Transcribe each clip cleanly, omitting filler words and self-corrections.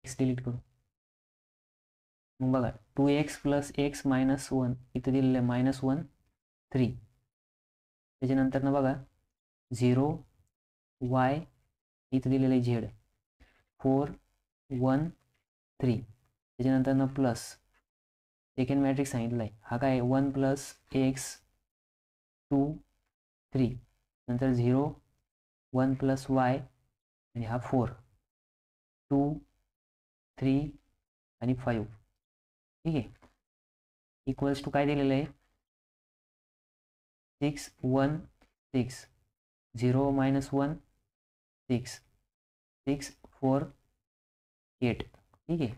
X delete करू. मग बघा 2x प्लस एक्स मायनस 1 इथं दिलेलं आहे -1 3. त्याच्यानंतर ना बघा 0 y इथं दिलेलं आहे z 4 1 3. त्याच्यानंतर ना प्लस सेकंड मॅट्रिक्स सांगितलं आहे. हा काय 1 प्लस एक्स 2 3. नंतर 0 1 प्लस y आणि हा 4 2 3 आणि 5. ठीक आहे. इक्वल्स टू काय दिलेलं आहे 6 1 6 0 -1 6 6 4 8. ठीक आहे.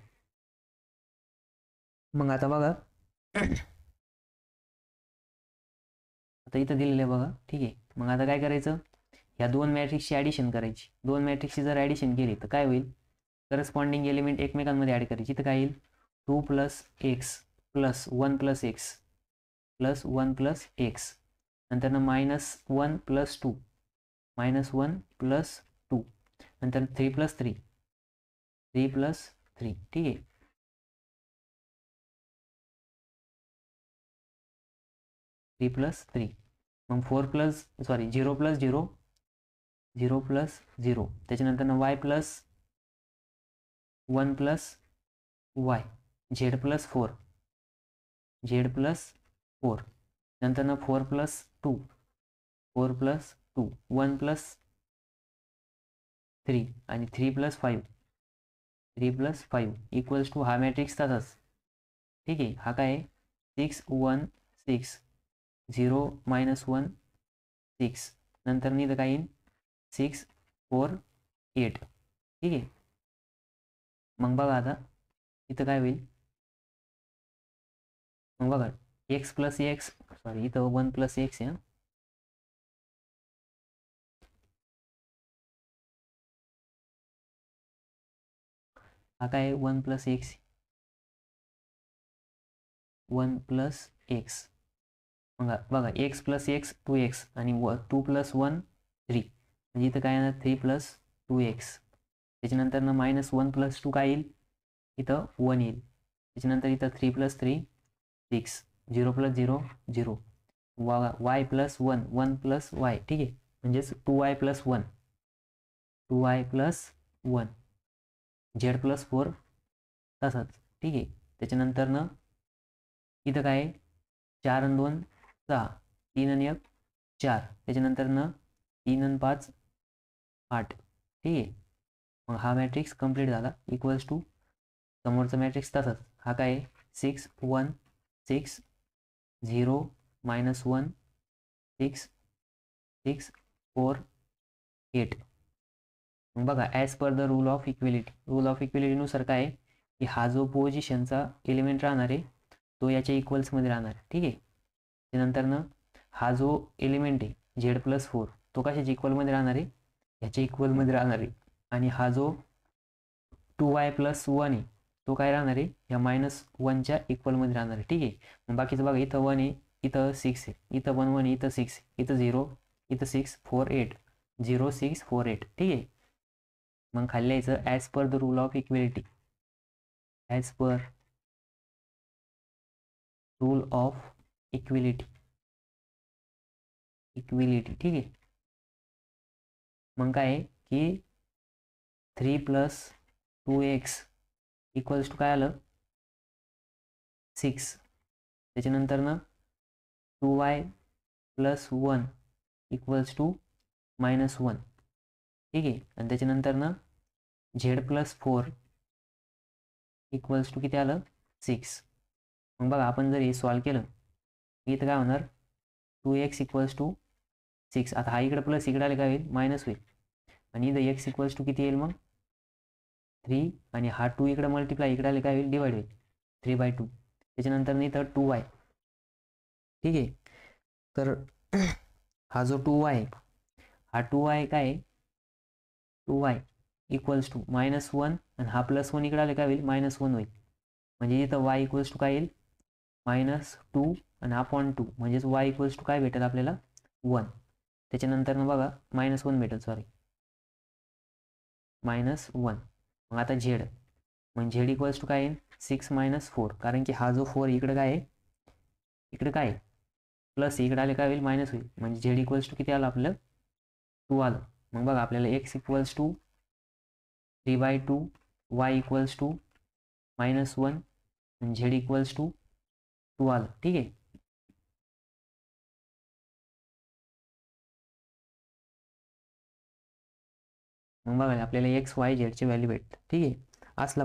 मग आता बघा आता इथं दिलेलं आहे बघा. ठीक आहे. मग आता काय करायचं, ह्या दोन मॅट्रिक्सची ॲडिशन करायची. दोन मॅट्रिक्सची जर ॲडिशन केली तर काय होईल, करस्पॉन्डिंग एलिमेंट एकमेकांमध्ये ॲड करायची. तर काय येईल 2 plus x plus 1 plus x plus 1 plus x. नंतर -1 प्लस 2 -1 प्लस 2. नंतर 3 प्लस 3 3 प्लस 3. ठीक आहे. 3 प्लस 3. मग 0 प्लस 0 0 प्लस 0. त्याच्यानंतर y plus 1 plus y z plus 4 z plus 4. नंतर 4 प्लस 2 4 प्लस 2 1 प्लस 3 आणि 3 प्लस 5 3 प्लस 5 इक्वल्स टू हा मॅट्रिक्स तसाच. ठीक आहे. हा काय 6 1 6 0 -1 6. नंतर इथं काय येईल 6 4 8. ठीक आहे. मग बघा आता इथं काय होईल, मग बघा एक्स प्लस एक्स इथं 1 प्लस एक्स आहे. हा काय 1 प्लस एक्स 1 प्लस एक्स. मग बघा एक्स प्लस एक्स 2x आणि 2 प्लस 1 3. म्हणजे इथं काय येणार 3 प्लस 2x. त्याच्यानंतर -1 प्लस 2 काय येईल, इथं 1 येईल. त्याच्यानंतर इथं 3 plus 3 6 0 plus 0 0 y plus 1 1 plus y. ठीक आहे. म्हणजेच 2y plus 1 2y plus 1 z plus 4 तसाच. ठीक आहे. त्याच्यानंतर इथं काय 4 आणि 2 6 3 आणि 1 4. त्याच्यानंतर 3 आणि 5 8. ठीक आहे. मग हा मॅट्रिक्स कंप्लीट झाला. इक्वल्स टू समोरचा मॅट्रिक्स तसाच. हा काय 6 1 6 0 -1 6 6 4 8. मग बघा as per the rule of इक्वेलिटीनुसार काय आहे की हा जो पोझिशनचा एलिमेंट राहणार आहे तो याच्या इक्वल्समध्ये राहणार आहे. ठीक आहे. त्यानंतर हा जो एलिमेंट आहे z+4 तो कशाच्या इक्वलमध्ये राहणार आहे, ह्याच्या इक्वलमध्ये राहणार आहे. आणि हा जो 2y + 1 आहे तो काय राहणार आहे, या -1च्या इक्वलमध्ये राहणार आहे. ठीक आहे. मग बाकीचं बघा इथं 1 आहे, इथं 6 आहे, इथं 1 1 आहे, इथं 6 आहे, इथं 0 इथं 6 4 8 0 6 4 8. ठीक आहे. मग खाली यायचं as per the rule of equality. As per rule of equality. ठीक आहे. मग काय आहे की 3 + 2x इक्वल्स टू काय आलं 6. त्याच्यानंतर 2y + 1 इक्वल्स टू -1. ठीक आहे. आणि त्याच्यानंतर z+4 इक्वल्स टू किती आलं 6. मग बघा आपण जर हे सॉल्व केलं इथं काय होणार 2x इक्वल्स टू 6. आता हा इकडे प्लस इकडे आले काय होईल मायनस होईल. आणि इथं x इक्वल्स टू किती येईल मग 3. आणि हा 2 इकडे मल्टिप्लाय इकडे आले काय होईल डिवाइड होईल 3/2. त्याच्यानंतर इथं 2y. ठीक आहे. तर हा जो 2y आहे हा 2y काय आहे 2y इक्वल्स टू -1 आणि हा +1 इकडे आले काय होईल -1 होईल. म्हणजे इथं y इक्वल्स टू काय येईल -2 आणि अपॉन 2 म्हणजेच y इक्वल्स टू काय भेटेल आपल्याला 1. त्याच्यानंतर बघा -1 भेटेल -1. मग आता z मग झेड इक्वल्स टू काय येईल 6 - 4, कारण की हा जो 4 इकडे काय आहे, इकडे काय प्लस, इकडे आले काय होईल मायनस होईल, म्हणजे झेड इक्वल्स टू किती आलं आपलं 2 आलं. मग बघा आपल्याला X equals to 3/2, Y equals to -1 आणि झेड इक्वल्स टू 2 आलं. ठीक आहे. मग बघा आपल्याला एक्स वाय झेडची व्हॅल्यू भेटते. ठीक आहे. असला